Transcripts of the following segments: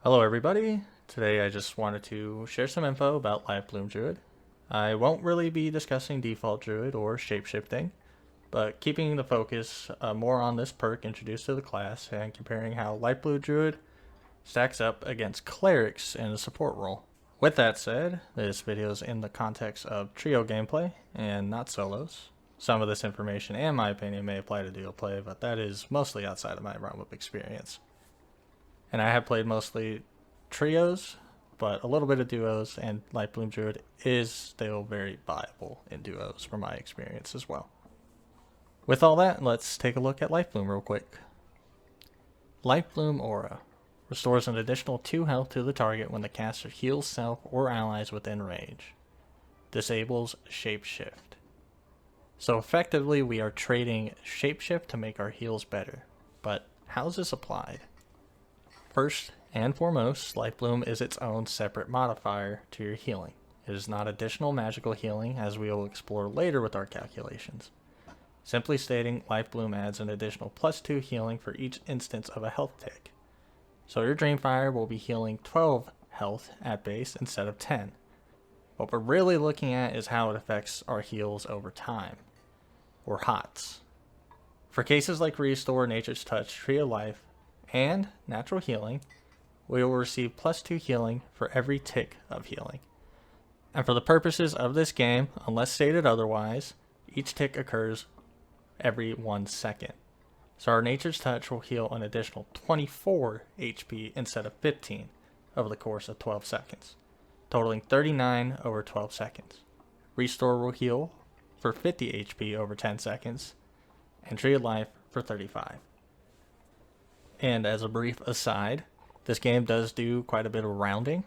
Hello everybody, today I just wanted to share some info about Lifebloom Druid. I won't really be discussing default Druid or shapeshifting, but keeping the focus more on this perk introduced to the class and comparing how Lifebloom Druid stacks up against clerics in a support role. With that said, this video is in the context of trio gameplay and not solos. Some of this information and my opinion may apply to duo play, but that is mostly outside of my realm of experience. And I have played mostly trios, but a little bit of duos, and Lifebloom Druid is still very viable in duos from my experience as well. With all that, let's take a look at Lifebloom real quick. Lifebloom Aura restores an additional 2 health to the target when the caster heals self or allies within range. Disables Shapeshift. So effectively we are trading Shapeshift to make our heals better, but how is this applied? First and foremost, Lifebloom is its own separate modifier to your healing. It is not additional magical healing, as we will explore later with our calculations. Simply stating, Lifebloom adds an additional +2 healing for each instance of a health tick. So your Dreamfire will be healing 12 health at base instead of 10. What we're really looking at is how it affects our heals over time, or HOTS. For cases like Restore, Nature's Touch, Tree of Life, and Natural Healing, we will receive +2 healing for every tick of healing. And for the purposes of this game, unless stated otherwise, each tick occurs every 1 second. So our Nature's Touch will heal an additional 24 HP instead of 15 over the course of 12 seconds, totaling 39 over 12 seconds. Restore will heal for 50 HP over 10 seconds, and Tree of Life for 35. And as a brief aside, this game does do quite a bit of rounding,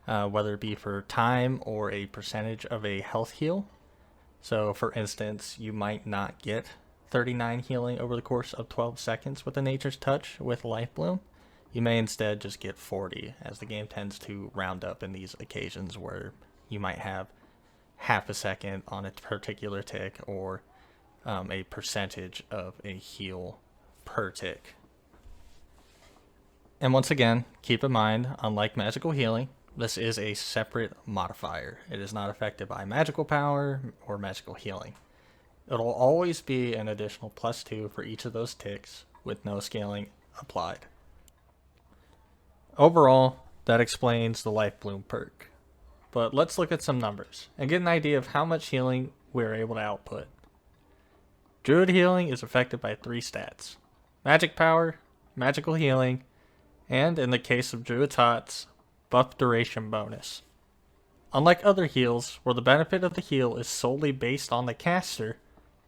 whether it be for time or a percentage of a health heal. So for instance, you might not get 39 healing over the course of 12 seconds with a Nature's Touch with Lifebloom. You may instead just get 40, as the game tends to round up in these occasions where you might have half a second on a particular tick, or a percentage of a heal per tick. And once again, keep in mind, unlike magical healing, this is a separate modifier. It is not affected by magical power or magical healing. It'll always be an additional +2 for each of those ticks with no scaling applied. Overall, that explains the Lifebloom perk. But let's look at some numbers and get an idea of how much healing we're able to output. Druid healing is affected by 3 stats: magic power, magical healing, and in the case of Druid's HOTS, buff duration bonus. Unlike other heals, where the benefit of the heal is solely based on the caster,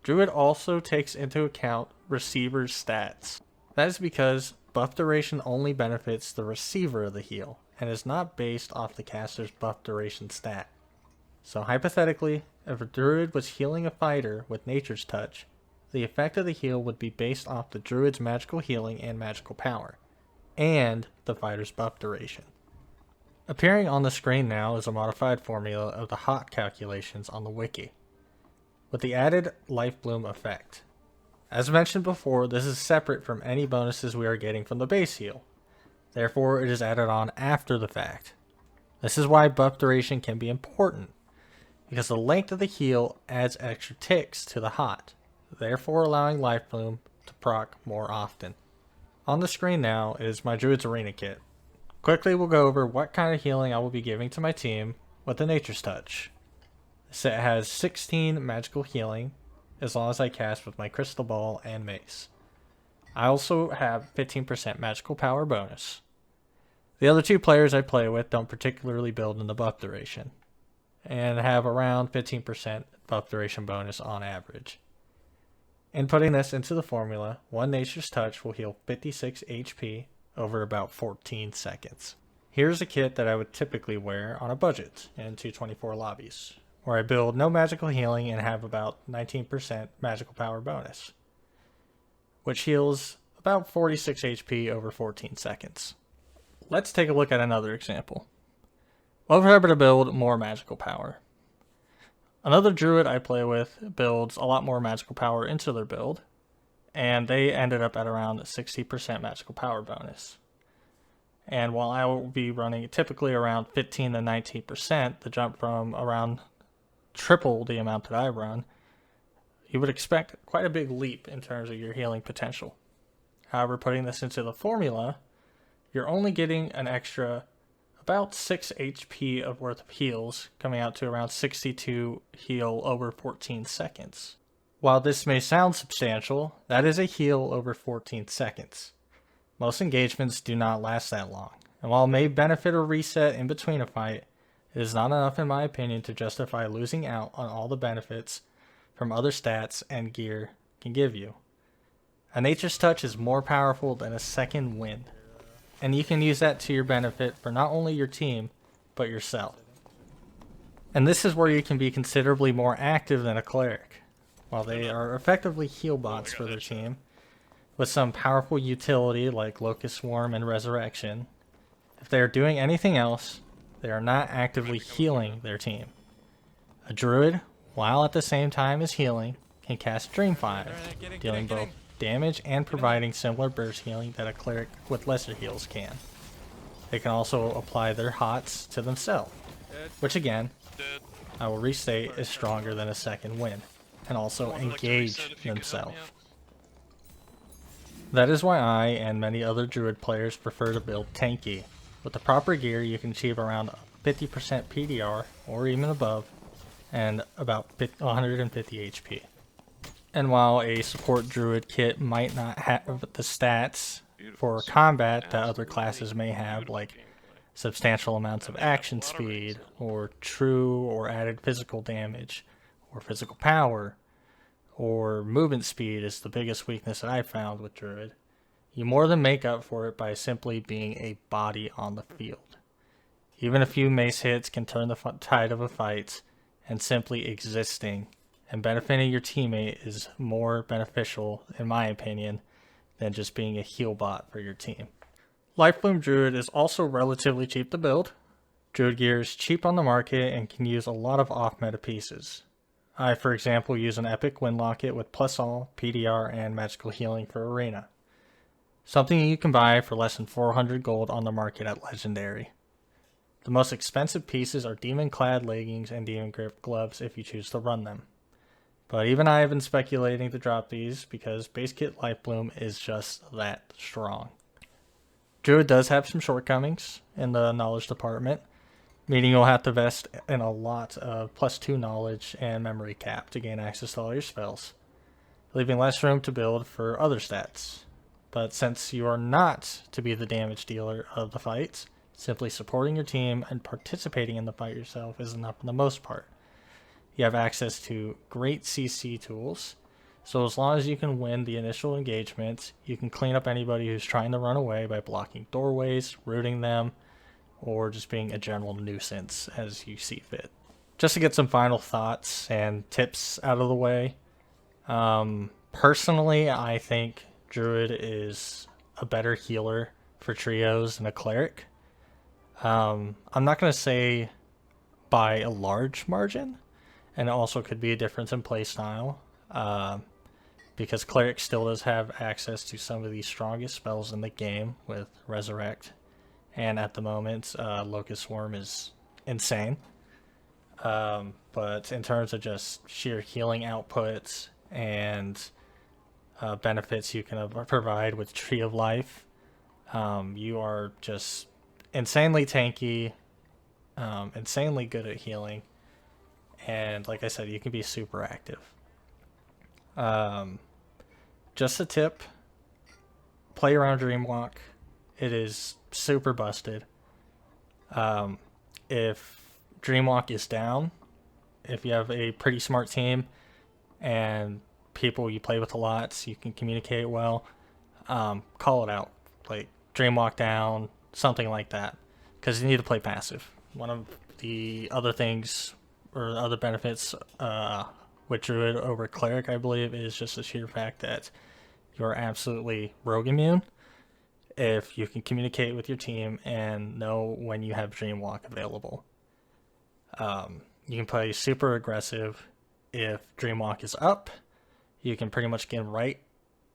Druid also takes into account receiver's stats. That is because buff duration only benefits the receiver of the heal, and is not based off the caster's buff duration stat. So hypothetically, if a Druid was healing a fighter with Nature's Touch, the effect of the heal would be based off the Druid's magical healing and magical power, and the fighter's buff duration. Appearing on the screen now is a modified formula of the HOT calculations on the wiki, with the added Lifebloom effect. As mentioned before, this is separate from any bonuses we are getting from the base heal. Therefore, it is added on after the fact. This is why buff duration can be important, because the length of the heal adds extra ticks to the HOT, therefore allowing Lifebloom to proc more often. On the screen now is my Druid's Arena kit. Quickly we'll go over what kind of healing I will be giving to my team with the Nature's Touch. The set has 16 magical healing, as long as I cast with my Crystal Ball and Mace. I also have 15% magical power bonus. The other 2 players I play with don't particularly build in the buff duration, and have around 15% buff duration bonus on average. In putting this into the formula, 1 Nature's Touch will heal 56 HP over about 14 seconds. Here's a kit that I would typically wear on a budget in 224 lobbies, where I build no magical healing and have about 19% magical power bonus, which heals about 46 HP over 14 seconds. Let's take a look at another example. What if I were to build more magical power? Another Druid I play with builds a lot more magical power into their build, and they ended up at around 60% magical power bonus. And while I will be running typically around 15 to 19%, the jump from around triple the amount that I run, you would expect quite a big leap in terms of your healing potential. However, putting this into the formula, you're only getting an extra about 6 HP of worth of heals, coming out to around 62 heal over 14 seconds. While this may sound substantial, that is a heal over 14 seconds. Most engagements do not last that long, and while it may benefit a reset in between a fight, it is not enough in my opinion to justify losing out on all the benefits from other stats and gear can give you. A Nature's Touch is more powerful than a second wind, and you can use that to your benefit for not only your team, but yourself. And this is where you can be considerably more active than a cleric. While they are effectively heal bots for their team, with some powerful utility like Locust Swarm and Resurrection, if they are doing anything else, they are not actively healing their team. A Druid, while at the same time as healing, can cast Dreamfire, dealing both damage and providing similar burst healing that a cleric with lesser heals can. They can also apply their hots to themselves, which again, I will restate, is stronger than a second wind, and also engage themselves. That is why I and many other Druid players prefer to build tanky. With the proper gear, you can achieve around 50% PDR, or even above, and about 150 HP. And while a support Druid kit might not have the stats for combat that other classes may have, like substantial amounts of action speed, or true or added physical damage, or physical power, or movement speed is the biggest weakness that I found with Druid, you more than make up for it by simply being a body on the field. Even a few mace hits can turn the tide of a fight, and simply existing and benefiting your teammate is more beneficial, in my opinion, than just being a heal bot for your team. Lifebloom Druid is also relatively cheap to build. Druid gear is cheap on the market and can use a lot of off-meta pieces. I, for example, use an epic wind locket with plus all, PDR, and magical healing for arena. Something you can buy for less than 400 gold on the market at Legendary. The most expensive pieces are Demon Clad leggings and Demon Grip gloves if you choose to run them. But even I have been speculating to drop these because base kit Lifebloom is just that strong. Druid does have some shortcomings in the knowledge department, meaning you'll have to invest in a lot of +2 knowledge and memory cap to gain access to all your spells, leaving less room to build for other stats. But since you are not to be the damage dealer of the fights, simply supporting your team and participating in the fight yourself is enough for the most part. You have access to great CC tools, so as long as you can win the initial engagement, you can clean up anybody who's trying to run away by blocking doorways, rooting them, or just being a general nuisance as you see fit. Just to get some final thoughts and tips out of the way, personally I think Druid is a better healer for trios than a cleric. I'm not going to say by a large margin, and it also could be a difference in playstyle, because cleric still does have access to some of the strongest spells in the game with Resurrect, and at the moment Locust Swarm is insane. But in terms of just sheer healing outputs and benefits you can provide with Tree of Life, you are just insanely tanky, insanely good at healing, and like I said, you can be super active. Just a tip, play around Dreamwalk. It is super busted. If Dreamwalk is down, if you have a pretty smart team and people you play with a lot, so you can communicate well, call it out. Like Dreamwalk down, something like that, because you need to play passive. One of the other things or other benefits with Druid over Cleric, I believe, is just the sheer fact that you're absolutely rogue immune if you can communicate with your team and know when you have Dreamwalk available. You can play super aggressive. If Dreamwalk is up, you can pretty much get right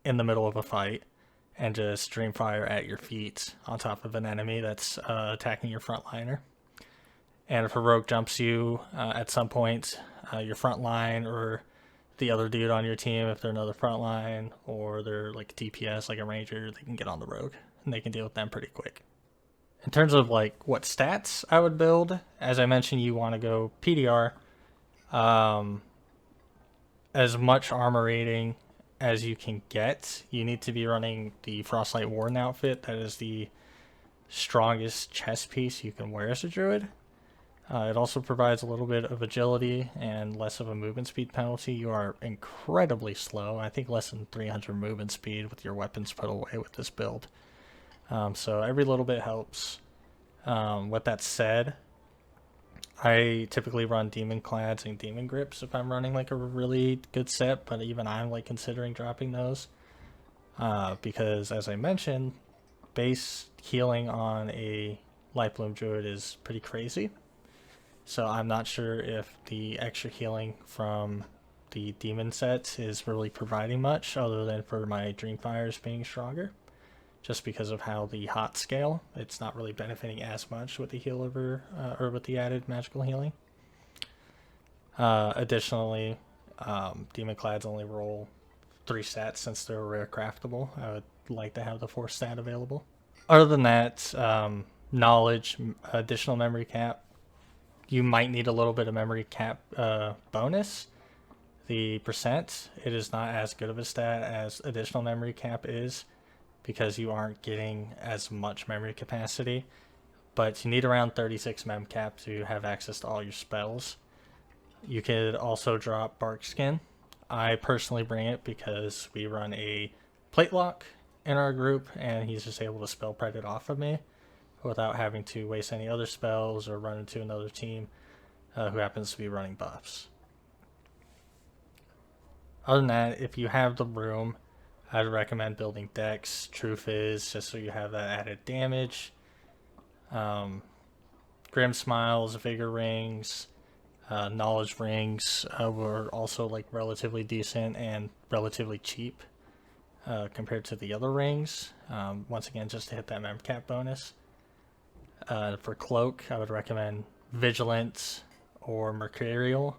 in the middle of a fight and just Dreamfire at your feet on top of an enemy that's attacking your frontliner. And if a rogue jumps you at some point, your front line or the other dude on your team, if they're another front line or they're like DPS, like a ranger, they can get on the rogue and they can deal with them pretty quick. In terms of like what stats I would build, as I mentioned, you want to go PDR, as much armor rating as you can get. You need to be running the Frostlight Warden outfit. That is the strongest chest piece you can wear as a druid. It also provides a little bit of agility and less of a movement speed penalty. You are incredibly slow. I think less than 300 movement speed with your weapons put away with this build. So every little bit helps. With that said, I typically run Demon Clads and Demon Grips if I'm running like a really good set, but even I'm like considering dropping those. Because as I mentioned, base healing on a Lifebloom Druid is pretty crazy. So I'm not sure if the extra healing from the demon sets is really providing much other than for my Dreamfires being stronger. Just because of how the hot scale, it's not really benefiting as much with the heal over or with the added magical healing. Additionally, Demon Clads only roll 3 stats since they're rare craftable. I would like to have the 4th stat available. Other than that, knowledge, additional memory cap. You might need a little bit of memory cap bonus. The percent, it is not as good of a stat as additional memory cap is, because you aren't getting as much memory capacity, but you need around 36 mem cap to have access to all your spells. You could also drop Bark Skin. I personally bring it because we run a plate lock in our group and he's just able to spell pred it off of me without having to waste any other spells or run into another team who happens to be running buffs. Other than that, if you have the room, I'd recommend building Dex, True Fizz, just so you have that added damage. Grim Smiles, Vigor Rings, Knowledge Rings were also like relatively decent and relatively cheap compared to the other rings. Once again, just to hit that mem cap bonus. For Cloak, I would recommend Vigilant or Mercurial,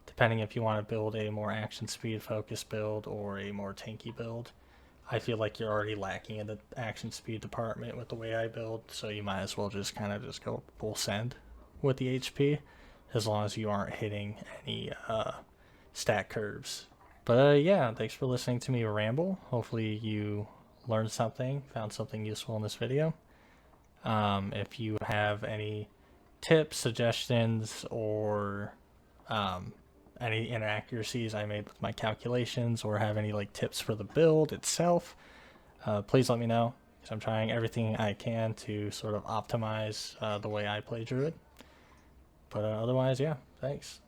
depending if you want to build a more action speed focused build or a more tanky build. I feel like you're already lacking in the action speed department with the way I build, so you might as well just kind of just go full send with the HP, as long as you aren't hitting any stat curves. But yeah, thanks for listening to me ramble. Hopefully you learned something, found something useful in this video. If you have any tips, suggestions, or any inaccuracies I made with my calculations, or have any like tips for the build itself, please let me know, because I'm trying everything I can to sort of optimize the way I play Druid. But otherwise, yeah, thanks.